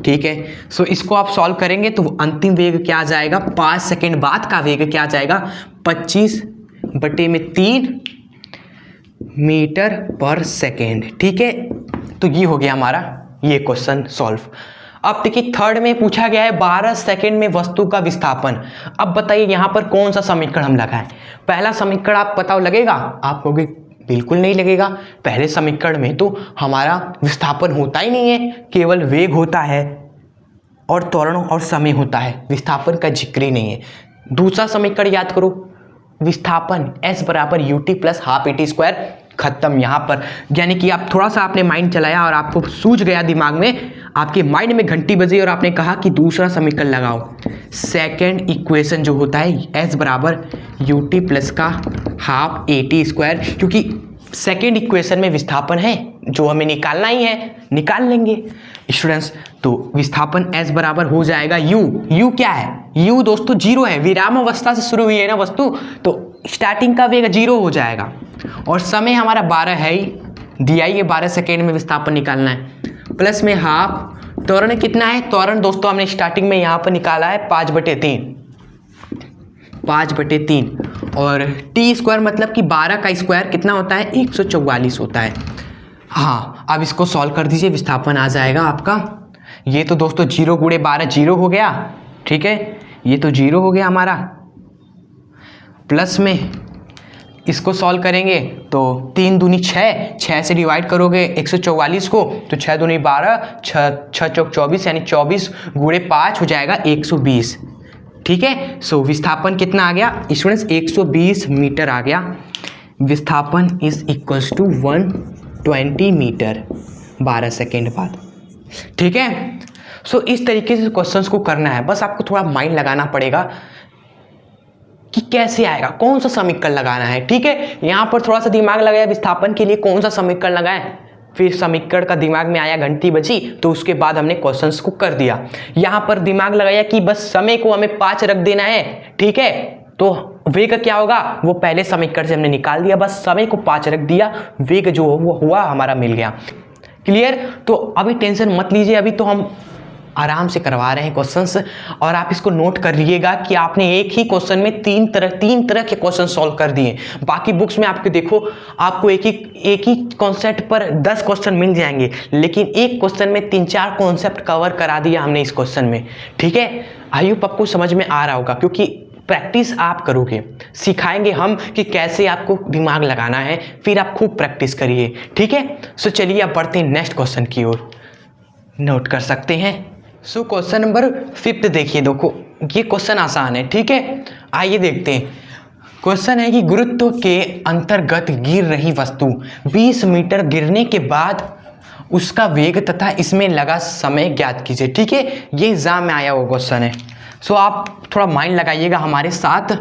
ठीक है, सो इसको आप सॉल्व करेंगे तो अंतिम वेग क्या आ जाएगा, 5 सेकंड बाद का वेग क्या आ जाएगा, 25/3 मीटर पर सेकेंड। ठीक है, तो ये हो गया हमारा ये क्वेश्चन सॉल्व। अब देखिए थर्ड में पूछा गया है 12 सेकंड में वस्तु का विस्थापन। अब बताइए यहाँ पर कौन सा समीकरण हम लगाएं। पहला समीकरण आप पता लगेगा, आप कहोगे बिल्कुल नहीं लगेगा, पहले समीकरण में तो हमारा विस्थापन होता ही नहीं है, केवल वेग होता है और त्वरण और समय होता है, विस्थापन का जिक्र ही नहीं है। दूसरा समीकरण याद करो, विस्थापन S बराबर ut plus half AT square, खत्म यहाँ पर। यानी कि आप थोड़ा सा आपने माइंड चलाया और आपको सूझ गया दिमाग में, आपके माइंड में घंटी बजी और आपने कहा कि दूसरा समीकरण लगाओ। सेकेंड इक्वेशन जो होता है S बराबर ut प्लस का हाफ AT स्क्वायर, क्योंकि सेकेंड इक्वेशन में विस्थापन है जो हमें निकालना ही है, निकाल लेंगे स्टूडेंट्स। तो विस्थापन S बराबर हो जाएगा u क्या है, u दोस्तों 0 है, विराम अवस्था से शुरू हुई है ना वस्तु, तो स्टार्टिंग का वेग 0 हो जाएगा। और समय हमारा 12 है ही, दिया ही है 12 सेकेंड में विस्थापन निकालना है, प्लस में हाफ। त्वरण कितना है, त्वरण दोस्तों हमने स्टार्टिंग में यहाँ पर निकाला है 5/3 और टी स्क्वायर मतलब कि 12 का स्क्वायर कितना होता है, 144 होता है। हाँ, अब इसको सॉल्व कर दीजिए, विस्थापन आ जाएगा आपका। ये तो दोस्तों 0 गुणे 12 0 हो गया। ठीक है, ये तो 0 हो गया हमारा, प्लस में इसको सॉल्व करेंगे तो 3 दूनी 6 से डिवाइड करोगे 144 को तो 6 दूनी 12, 6 चौक 24 यानी 24 गुणे 5 हो जाएगा 120। ठीक है, सो विस्थापन कितना आ गया स्टूडेंट्स, 120 मीटर आ गया। विस्थापन is equals to 120 metre 12 second बाद। ठीक है, सो इस तरीके से क्वेश्चंस को करना है, बस आपको थोड़ा माइंड लगाना पड़ेगा कि कैसे आएगा, कौन सा समीकरण लगाना है। ठीक है, यहाँ पर थोड़ा सा दिमाग लगाया विस्थापन के लिए कौन सा समीकरण लगाएं, फिर समीकरण का दिमाग में आया, घंटी बजी, तो उसके बाद हमने क्वेश्चंस को कर दिया। यहाँ पर दिमाग लगाया कि बस समय को हमें 5 रख देना है। ठीक है, तो वेग क्या होगा वो पहले समीकरण से हमने निकाल दिया, बस समय को 5 रख दिया, वेग जो हुआ हमारा मिल गया। क्लियर? तो अभी टेंशन मत लीजिए, अभी तो हम आराम से करवा रहे हैं क्वेश्चंस, और आप इसको नोट कर लीजिएगा कि आपने एक ही क्वेश्चन में तीन तरह के क्वेश्चन सॉल्व कर दिए। बाकी बुक्स में आपके देखो आपको एक ही कॉन्सेप्ट पर 10 क्वेश्चन मिल जाएंगे, लेकिन एक क्वेश्चन में 3-4 कॉन्सेप्ट कवर करा दिया हमने इस क्वेश्चन में। ठीक है, आई होप आपको समझ में आ रहा होगा, क्योंकि प्रैक्टिस आप करोगे, सिखाएंगे हम कि कैसे आपको दिमाग लगाना है, फिर आप खूब प्रैक्टिस करिए। ठीक है, सो चलिए आप बढ़ते हैं नेक्स्ट क्वेश्चन की ओर, नोट कर सकते हैं। सो क्वेश्चन नंबर 5 देखिए, देखो ये क्वेश्चन आसान है। ठीक है, आइए देखते हैं। क्वेश्चन है कि गुरुत्व के अंतर्गत गिर रही वस्तु 20 मीटर गिरने के बाद उसका वेग तथा इसमें लगा समय ज्ञात कीजिए। ठीक है, ये एग्जाम में आया हुआ क्वेश्चन है। सो आप थोड़ा माइंड लगाइएगा हमारे साथ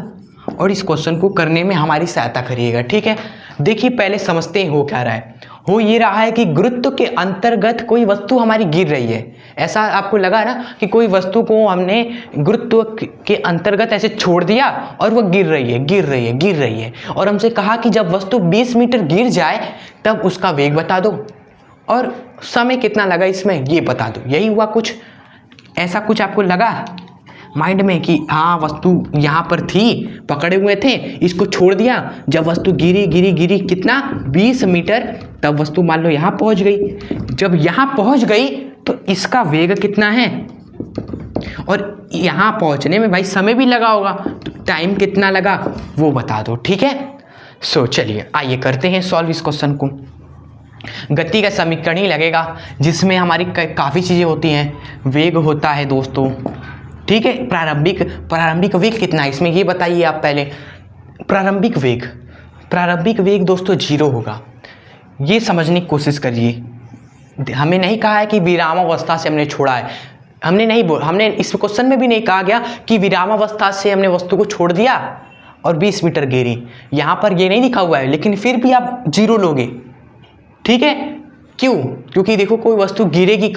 और इस क्वेश्चन को करने में हमारी सहायता करिएगा। ठीक है, देखिए पहले समझते हैं हो क्या रहा है। हो ये रहा है कि गुरुत्व के अंतर्गत कोई वस्तु हमारी गिर रही है। ऐसा आपको लगा ना कि कोई वस्तु को हमने गुरुत्व के अंतर्गत ऐसे छोड़ दिया और वो गिर रही है, और हमसे कहा कि जब वस्तु 20 मीटर गिर जाए तब उसका वेग बता दो और समय कितना लगा इसमें ये बता दो। यही हुआ कुछ, ऐसा कुछ आपको लगा माइंड में कि हाँ वस्तु यहाँ पर थी, पकड़े हुए थे, इसको छोड़ दिया, जब वस्तु गिरी कितना 20 मीटर, तब वस्तु मान लो यहाँ पहुँच गई। जब यहाँ पहुँच गई तो इसका वेग कितना है, और यहाँ पहुँचने में भाई समय भी लगा होगा, तो टाइम कितना लगा वो बता दो। ठीक है, सो चलिए आइए करते हैं सॉल्व इस क्वेश्चन को। गति का समीकरण ही लगेगा जिसमें हमारी काफ़ी चीज़ें होती हैं। वेग होता है दोस्तों, ठीक है, प्रारंभिक वेग कितना है इसमें ये बताइए आप पहले। प्रारंभिक वेग प्रारंभिक वेग दोस्तों 0 होगा। ये समझने की कोशिश करिए। हमें नहीं कहा है कि विरामावस्था से हमने छोड़ा है, हमने इस क्वेश्चन में भी नहीं कहा गया कि विरामावस्था से हमने वस्तु को छोड़ दिया और 20 मीटर गिरी। यहाँ पर ये नहीं लिखा हुआ है, लेकिन फिर भी आप 0 लोगे, ठीक है। क्यों? क्योंकि देखो कोई वस्तु गिरेगी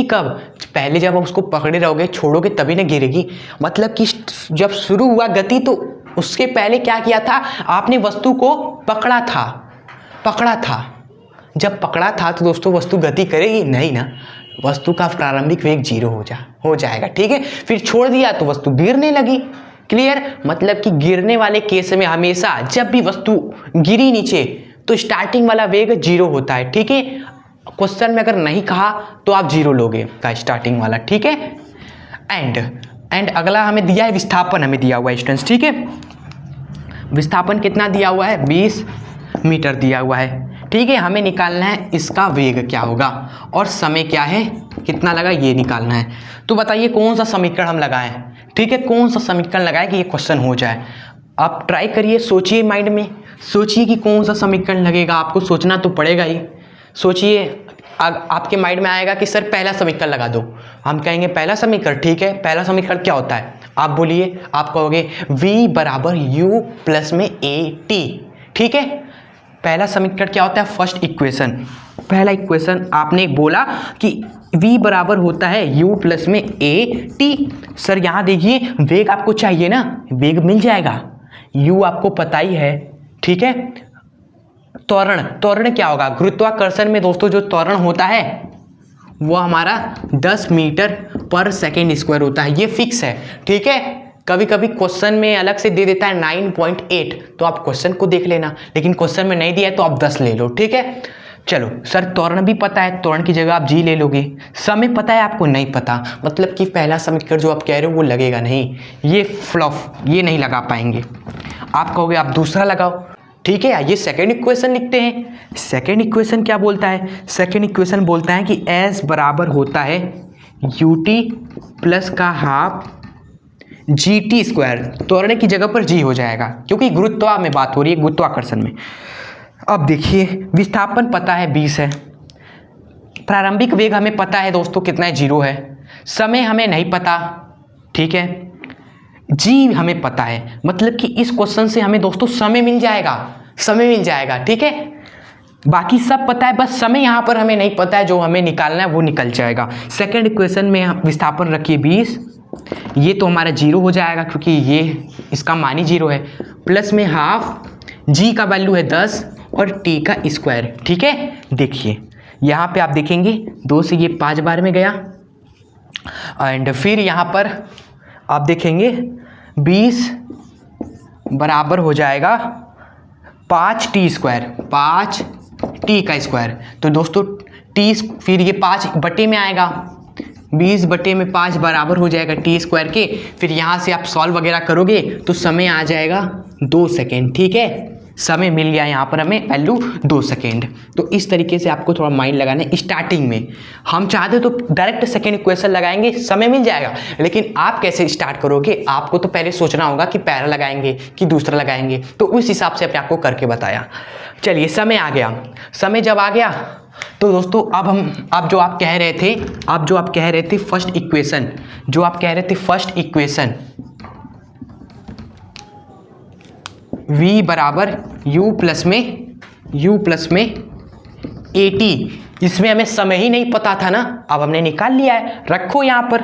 कब? पहले जब आप उसको पकड़े रहोगे, छोड़ोगे तभी ना गिरेगी। मतलब कि जब शुरू हुआ गति तो उसके पहले क्या किया था? आपने वस्तु को पकड़ा था। जब पकड़ा था तो दोस्तों वस्तु गति करेगी नहीं ना, वस्तु का प्रारंभिक वेग 0 हो जाएगा, ठीक है। फिर छोड़ दिया तो वस्तु गिरने लगी। क्लियर? मतलब कि गिरने वाले केस में हमेशा जब भी वस्तु गिरी नीचे तो स्टार्टिंग वाला वेग 0 होता है, ठीक है। क्वेश्चन में अगर नहीं कहा तो आप 0 लोगे का स्टार्टिंग वाला, ठीक है। एंड अगला हमें दिया है विस्थापन, हमें दिया हुआ है स्टूडेंट्स, ठीक है। विस्थापन कितना दिया हुआ है? 20 मीटर दिया हुआ है, ठीक है। हमें निकालना है इसका वेग क्या होगा और समय क्या है, कितना लगा, ये निकालना है। तो बताइए कौन सा समीकरण हम लगाएं, ठीक है। कौन सा समीकरण लगाएं कि ये क्वेश्चन हो जाए। आप ट्राई करिए, सोचिए, माइंड में सोचिए कि कौन सा समीकरण लगेगा। आपको सोचना तो पड़ेगा ही। सोचिए, आपके माइंड में आएगा कि सर पहला समीकरण लगा दो। हम कहेंगे पहला समीकरण, ठीक है। पहला समीकरण क्या होता है आप बोलिए। आप कहोगे v बराबर u प्लस में at, ठीक है। पहला समीकरण क्या होता है? First equation. पहला इक्वेशन आपने बोला कि v बराबर होता है u प्लस में at। सर यहाँ देखिए वेग आपको चाहिए ना, वेग मिल जाएगा। u आपको पता ही है, ठीक है। त्वरण क्या होगा? गुरुत्वाकर्षण में दोस्तों जो त्वरण होता है वो हमारा 10 मीटर पर सेकेंड स्क्वायर होता है, ये फिक्स है, ठीक है। कभी कभी क्वेश्चन में अलग से दे देता है 9.8, तो आप क्वेश्चन को देख लेना, लेकिन क्वेश्चन में नहीं दिया है तो आप 10 ले लो, ठीक है। चलो सर त्वरण भी पता है, त्वरण की जगह आप जी ले लोगे। समय पता है आपको? नहीं पता, मतलब कि पहला समीकरण जो आप कह रहे हो वो लगेगा नहीं, ये फ्लॉप, ये नहीं लगा पाएंगे। आप कहोगे आप दूसरा लगाओ, ठीक है। आइए सेकेंड इक्वेशन लिखते हैं। सेकेंड इक्वेशन क्या बोलता है? सेकेंड इक्वेशन बोलता है कि s बराबर होता है ut प्लस का हाफ gt स्क्वायर। त्वरण की जगह पर g हो जाएगा क्योंकि गुरुत्वा में बात हो रही है, गुरुत्वाकर्षण में। अब देखिए विस्थापन पता है 20 है, प्रारंभिक वेग हमें पता है दोस्तों कितना है, 0 है। समय हमें नहीं पता, ठीक है। जी हमें पता है, मतलब कि इस क्वेश्चन से हमें दोस्तों समय मिल जाएगा, ठीक है। बाकी सब पता है, बस समय यहाँ पर हमें नहीं पता है, जो हमें निकालना है वो निकल जाएगा। सेकंड इक्वेशन में विस्थापन रखिए 20, ये तो हमारा 0 हो जाएगा क्योंकि ये इसका मान ही 0 है। प्लस में हाफ, जी का वैल्यू है 10 और टी का स्क्वायर, ठीक है। देखिए यहाँ पे आप देखेंगे 2 से ये 5 बार में गया, एंड फिर यहाँ पर आप देखेंगे 20 बराबर हो जाएगा 5t स्क्वायर, 5t का स्क्वायर। तो दोस्तों t फिर ये 5 बटे में आएगा, 20 बटे में 5 बराबर हो जाएगा t स्क्वायर के। फिर यहाँ से आप सॉल्व वगैरह करोगे तो समय आ जाएगा 2 सेकेंड, ठीक है। समय मिल गया यहाँ पर हमें वैल्यू 2 सेकेंड। तो इस तरीके से आपको थोड़ा माइंड लगाना है स्टार्टिंग में। हम चाहते तो डायरेक्ट सेकेंड इक्वेशन लगाएंगे, समय मिल जाएगा, लेकिन आप कैसे स्टार्ट करोगे आपको तो पहले सोचना होगा कि पहला लगाएंगे कि दूसरा लगाएंगे। तो उस हिसाब से अपने आपको करके बताया। चलिए समय आ गया। समय जब आ गया तो दोस्तों अब जो आप कह रहे थे फर्स्ट इक्वेशन, v बराबर u प्लस में at, इसमें हमें समय ही नहीं पता था ना, अब हमने निकाल लिया है, रखो यहाँ पर।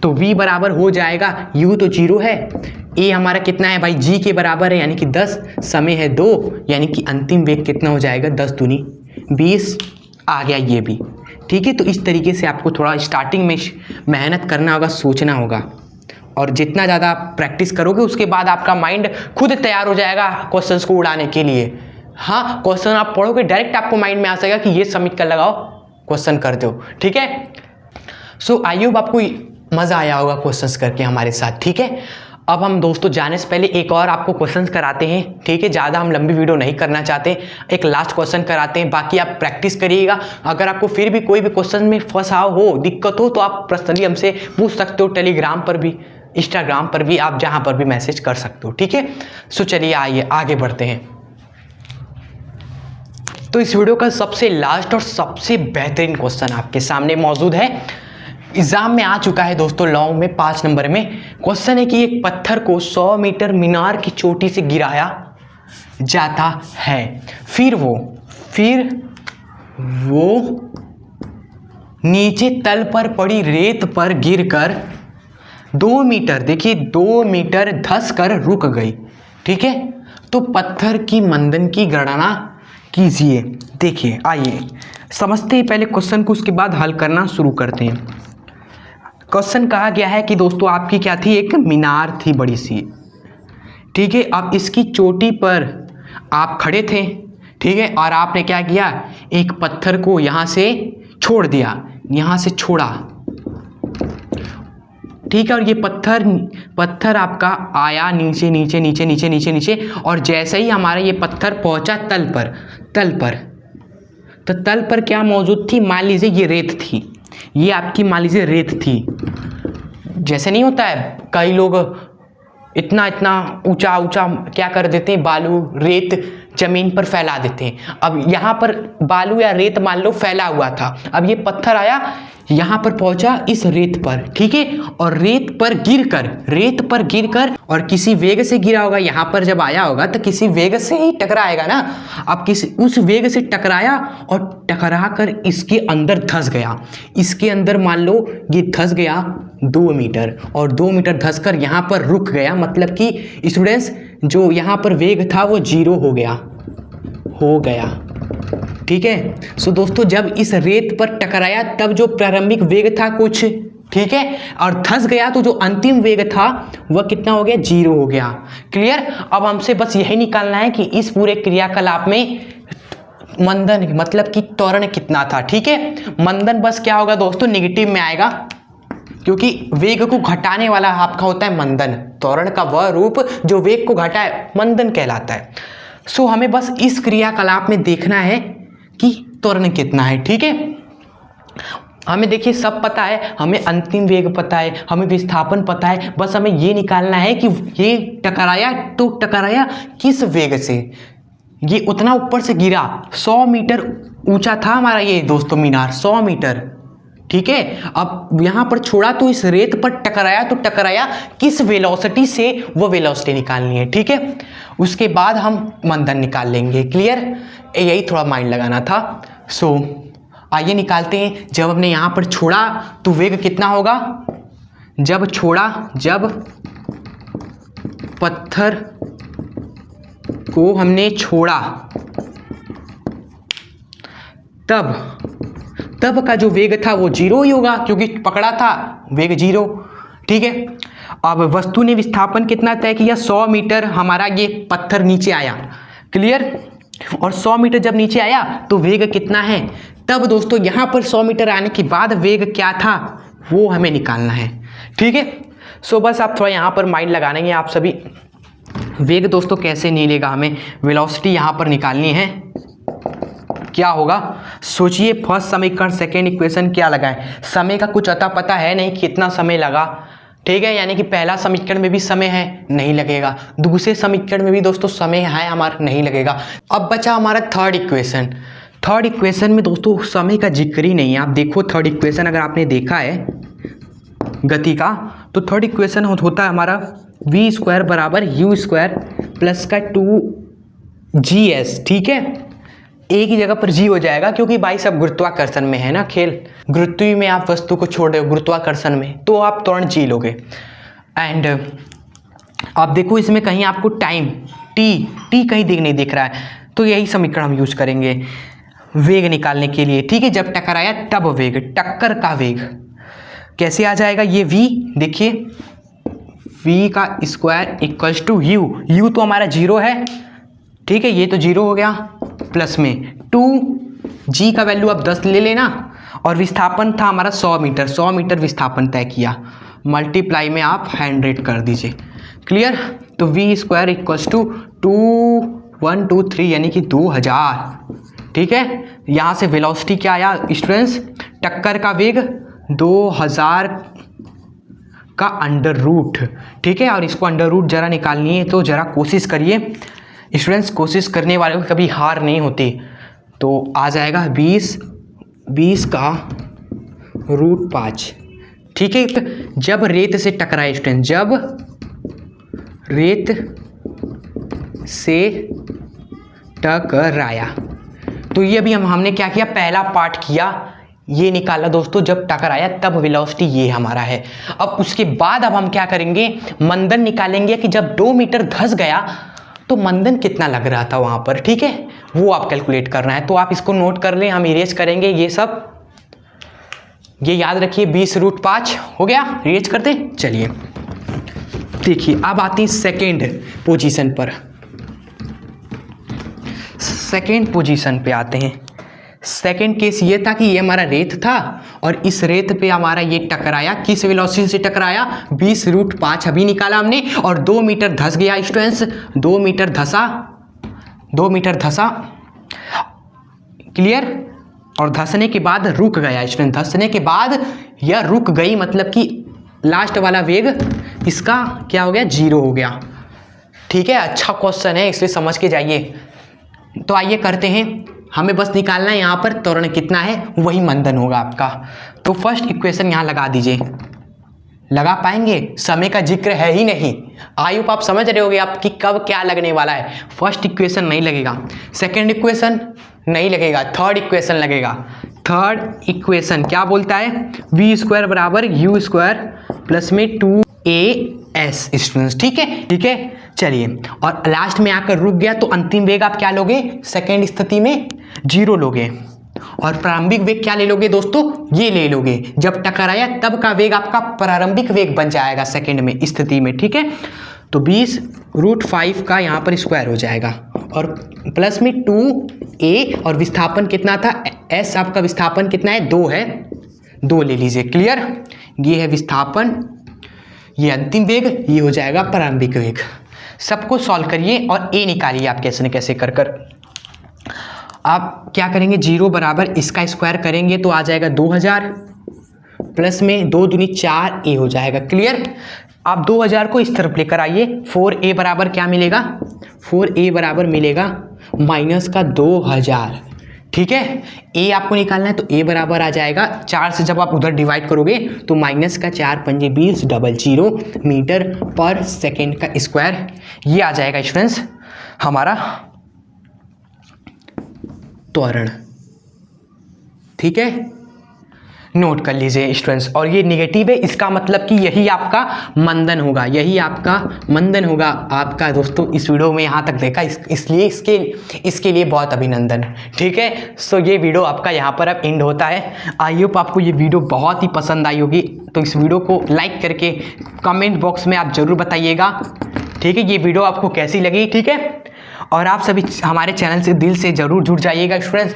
तो v बराबर हो जाएगा, u तो 0 है, a हमारा कितना है भाई, g के बराबर है यानी कि 10, समय है 2, यानी कि अंतिम वेग कितना हो जाएगा, 10 दूनी 20 आ गया ये भी, ठीक है। तो इस तरीके से आपको थोड़ा स्टार्टिंग में मेहनत करना होगा, सोचना होगा, और जितना ज़्यादा आप प्रैक्टिस करोगे उसके बाद आपका माइंड खुद तैयार हो जाएगा क्वेश्चंस को उड़ाने के लिए। हाँ, क्वेश्चन आप पढ़ोगे डायरेक्ट आपको माइंड में आ जाएगा कि ये समीकरण लगाओ, क्वेश्चन कर दो, ठीक है। सो आई होप आपको मज़ा आया होगा क्वेश्चंस करके हमारे साथ, ठीक है। अब हम दोस्तों जाने से पहले एक और आपको क्वेश्चंस कराते हैं, ठीक है। ज़्यादा हम लंबी वीडियो नहीं करना चाहते, एक लास्ट क्वेश्चन कराते हैं, बाकी आप प्रैक्टिस करिएगा। अगर आपको फिर भी कोई भी क्वेश्चन में फंसा हो, दिक्कत हो, तो आप पर्सनली हमसे पूछ सकते हो टेलीग्राम पर भी, इंस्टाग्राम पर भी, आप जहाँ पर भी मैसेज कर सकते हो, ठीक है। सो चलिए आइए आगे बढ़ते हैं। तो इस वीडियो का सबसे लास्ट और सबसे बेहतरीन क्वेश्चन आपके सामने मौजूद है, एग्जाम में आ चुका है दोस्तों, लॉन्ग में 5 नंबर में क्वेश्चन है कि एक पत्थर को 100 मीटर मीनार की चोटी से गिराया जाता है, फिर वो नीचे तल पर पड़ी रेत पर गिरकर 2 मीटर, देखिए 2 मीटर धंस कर रुक गई, ठीक है। तो पत्थर की मंदन की गणना कीजिए। देखिए आइए समझते हैं पहले क्वेश्चन को, उसके बाद हल करना शुरू करते हैं। क्वेश्चन कहा गया है कि दोस्तों आपकी क्या थी, एक मीनार थी बड़ी सी, ठीक है। अब इसकी चोटी पर आप खड़े थे, ठीक है, और आपने क्या किया, एक पत्थर को यहाँ से छोड़ दिया, यहाँ से छोड़ा, ठीक है। और ये पत्थर आपका आया नीचे नीचे नीचे नीचे नीचे नीचे, और जैसे ही हमारा ये पत्थर पहुंचा तल पर तो तल पर क्या मौजूद थी, मान लीजिए ये रेत थी, ये आपकी मान लीजिए रेत थी। जैसे नहीं होता है कई लोग इतना ऊंचा ऊंचा क्या कर देते हैं, बालू रेत जमीन पर फैला देते हैं। अब यहाँ पर बालू या रेत मान लो फैला हुआ था, अब ये पत्थर आया यहाँ पर पहुंचा इस रेत पर, ठीक है, और रेत पर गिरकर और किसी वेग से गिरा होगा, यहाँ पर जब आया होगा तो किसी वेग से ही टकराएगा ना। अब उस वेग से टकराया और टकरा कर इसके अंदर धंस गया, इसके अंदर मान लो ये धंस गया 2 मीटर, और 2 मीटर धंस कर यहाँ पर रुक गया, मतलब कि स्टूडेंट्स जो यहाँ पर वेग था वो 0 हो गया, ठीक है। सो दोस्तों जब इस रेत पर टकराया तब जो प्रारंभिक वेग था कुछ, ठीक है, और धंस गया तो जो अंतिम वेग था वह कितना हो गया, 0 हो गया। क्लियर। अब हमसे बस यही निकालना है कि इस पूरे क्रियाकलाप में मंदन मतलब कि त्वरण कितना था, ठीक है। मंदन बस क्या होगा दोस्तों, नेगेटिव में आएगा, क्योंकि वेग को घटाने वाला आपका होता है मंदन, त्वरण का वह रूप जो वेग को घटाए मंदन कहलाता है। सो हमें बस इस क्रियाकलाप में देखना है कि त्वरण कितना है, ठीक है। हमें देखिए सब पता है, हमें अंतिम वेग पता है, हमें विस्थापन पता है, बस हमें ये निकालना है कि ये टकराया तो टकराया किस वेग से, ये उतना ऊपर से गिरा, 100 मीटर ऊंचा था हमारा ये दोस्तों मीनार, 100 मीटर, ठीक है। अब यहाँ पर छोड़ा तो इस रेत पर टकराया तो टकराया किस वेलोसिटी से, वो वेलोसिटी निकालनी है, ठीक है। उसके बाद हम मंदन निकाल लेंगे। क्लियर, यही थोड़ा माइंड लगाना था। सो आइए निकालते हैं। जब हमने यहाँ पर छोड़ा तो वेग कितना होगा, जब पत्थर को हमने छोड़ा तब का जो वेग था वो 0 ही होगा, क्योंकि पकड़ा था, वेग 0, ठीक है। अब वस्तु ने विस्थापन कितना तय किया, 100 मीटर हमारा ये पत्थर नीचे आया, क्लियर, और 100 मीटर जब नीचे आया तो वेग कितना है, तब दोस्तों यहाँ पर 100 मीटर आने के बाद वेग क्या था वो हमें निकालना है, ठीक है। सो बस आप थोड़ा यहाँ पर माइंड लगा लेंगे आप सभी। वेग दोस्तों कैसे नहीं लेगा, हमें वेलोसिटी यहाँ पर निकालनी है। क्या होगा सोचिए, फर्स्ट समीकरण सेकेंड इक्वेशन क्या लगाएं, समय का कुछ अता पता है नहीं कितना समय लगा, ठीक है, यानी कि पहला समीकरण में भी समय है, नहीं लगेगा, दूसरे समीकरण में भी दोस्तों समय है हमारा, नहीं लगेगा। अब बचा हमारा थर्ड इक्वेशन में दोस्तों समय का जिक्र ही नहीं है। आप देखो थर्ड इक्वेशन अगर आपने देखा है गति का, तो थर्ड इक्वेशन होता है हमारा v² बराबर u² प्लस का 2gs, ठीक है। एक ही जगह पर g हो जाएगा, क्योंकि भाई सब गुरुत्वाकर्षण में है ना खेल, गुरुत्वीय में आप वस्तु को छोड़ रहे हो गुरुत्वाकर्षण में, तो आप तुरंत g लोगे। एंड आप देखो इसमें कहीं आपको टाइम t कहीं नहीं दिख रहा है, तो यही समीकरण हम यूज करेंगे वेग निकालने के लिए, ठीक है। जब टकराया तब वेग, टक्कर का वेग कैसे आ जाएगा, ये v देखिए, v का स्क्वायर इक्वल्स टू u तो हमारा 0 है, ठीक है, ये तो 0 हो गया, प्लस में 2g का वैल्यू आप 10 ले लेना, और विस्थापन था हमारा 100 मीटर विस्थापन तय किया, मल्टीप्लाई में आप 100 कर दीजिए, क्लियर। तो v² इक्वल्स टू 2123 यानी कि 2000, ठीक है। यहाँ से वेलोसिटी क्या आया स्टूडेंट्स, टक्कर का वेग 2000 का अंडर रूट, ठीक है। और इसको अंडर रूट जरा निकालनी है तो जरा कोशिश करिए स्टूडेंट्स, कोशिश करने वाले को कभी हार नहीं होती। तो आ जाएगा 20 का रूट 5, ठीक है। तो जब रेत से टकराए स्टूडेंट, जब रेत से टकराया, तो ये अभी हमने क्या किया, पहला पार्ट किया, ये निकाला दोस्तों, जब टकराया तब वेलोसिटी ये हमारा है। अब उसके बाद अब हम क्या करेंगे, मंदन निकालेंगे कि जब 2 मीटर धंस गया तो मंदन कितना लग रहा था वहाँ पर, ठीक है, वो आप कैलकुलेट करना है। तो आप इसको नोट कर लें, हम इरेज करेंगे ये सब, ये याद रखिए। 20 रूट 5 हो गया, इरेज कर दें। चलिए देखिए अब आते हैं सेकेंड पोजीशन पर, सेकेंड पोजीशन पे आते हैं। सेकेंड केस ये था कि ये हमारा रेत था और इस रेत पे हमारा ये टकराया, किस वेलोसिटी से टकराया, 20 रूट 5 अभी निकाला हमने, और 2 मीटर धंस गया स्टूडेंट्स, 2 मीटर धंसा, क्लियर। और धंसने के बाद रुक गया स्टूडेंट, धंसने के बाद यह रुक गई, मतलब कि लास्ट वाला वेग इसका क्या हो गया, 0 हो गया, ठीक है। अच्छा क्वेश्चन है, इसलिए समझ के जाइए। तो आइए करते हैं, हमें बस निकालना है यहाँ पर त्वरण कितना है, वही मंदन होगा आपका। तो फर्स्ट इक्वेशन यहाँ लगा दीजिए, लगा पाएंगे, समय का जिक्र है ही नहीं। आई होप आप समझ रहे होगे आपकी कब क्या लगने वाला है। फर्स्ट इक्वेशन नहीं लगेगा, सेकंड इक्वेशन नहीं लगेगा, थर्ड इक्वेशन लगेगा। थर्ड इक्वेशन क्या बोलता है, v² बराबर u² प्लस में 2as स्टूडेंट्स, ठीक है, ठीक है। चलिए, और लास्ट में आकर रुक गया तो अंतिम वेग आप क्या लोगे, सेकेंड स्थिति में 0 लोगे, और प्रारंभिक वेग क्या ले लोगे दोस्तों, ये ले लोगे। जब टकराया तब का वेग आपका प्रारंभिक वेग बन जाएगा सेकेंड में स्थिति में, ठीक है। तो 20 रूट 5 का यहाँ पर स्क्वायर हो जाएगा, और प्लस में 2a, और विस्थापन कितना था, s आपका विस्थापन कितना है, 2 है, 2 ले लीजिए, क्लियर। ये है विस्थापन, ये अंतिम वेग, ये हो जाएगा प्रारंभिक वेग। सबको सॉल्व करिए और a निकालिए आप कैसे न कैसे कर कर। आप क्या करेंगे, 0 बराबर इसका स्क्वायर करेंगे तो आ जाएगा 2000, प्लस में 2 दूनी 4a हो जाएगा, क्लियर। आप 2000 को इस तरफ लेकर आइए, 4a बराबर क्या मिलेगा, 4a बराबर मिलेगा माइनस का 2000, ठीक है। a आपको निकालना है तो a बराबर आ जाएगा 4 से, जब आप उधर डिवाइड करोगे तो माइनस का 4 पंजे 20 00 मीटर पर सेकेंड का स्क्वायर, ये आ जाएगा स्टूडेंट्स हमारा त्वरण, ठीक है। नोट कर लीजिए स्टूडेंट्स, और ये निगेटिव है, इसका मतलब कि यही आपका मंदन होगा, यही आपका मंदन होगा आपका। दोस्तों इस वीडियो में यहाँ तक देखा, इसलिए इसके लिए बहुत अभिनंदन, ठीक है। सो ये वीडियो आपका यहाँ पर अब एंड होता है। आई होप आपको ये वीडियो बहुत ही पसंद आई होगी, तो इस वीडियो को लाइक करके कमेंट बॉक्स में आप ज़रूर बताइएगा, ठीक है, ये वीडियो आपको कैसी लगी, ठीक है। और आप सभी हमारे चैनल से दिल से ज़रूर जुड़ जाइएगा स्टूडेंट्स,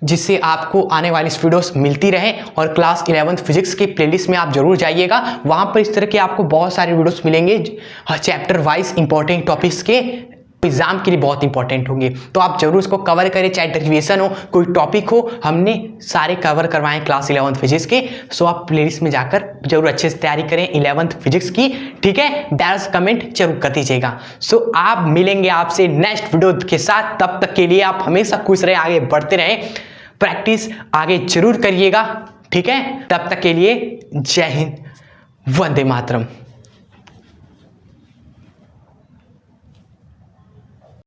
जिससे आपको आने वाली वीडियोस मिलती रहे। और क्लास 11th फिजिक्स के प्लेलिस्ट में आप जरूर जाइएगा, वहाँ पर इस तरह के आपको बहुत सारे वीडियोस मिलेंगे चैप्टर वाइज इंपॉर्टेंट टॉपिक्स के, एग्जाम के लिए बहुत इंपॉर्टेंट होंगे। तो आप जरूर इसको कवर करें, चाहे डेरिवेशन हो, कोई टॉपिक हो, हमने सारे कवर करवाएं क्लास 11th फिजिक्स के। सो आप प्लेलिस्ट में जाकर जरूर अच्छे से तैयारी करें 11th फिजिक्स की, ठीक है। डायरेक्ट कमेंट जरूर कर दीजिएगा। सो आप मिलेंगे आपसे नेक्स्ट वीडियो के साथ, तब तक के लिए आप हमेशा खुश रहे, आगे बढ़ते रहें, प्रैक्टिस आगे जरूर करिएगा, ठीक है। तब तक के लिए जय हिंद, वंदे मातरम।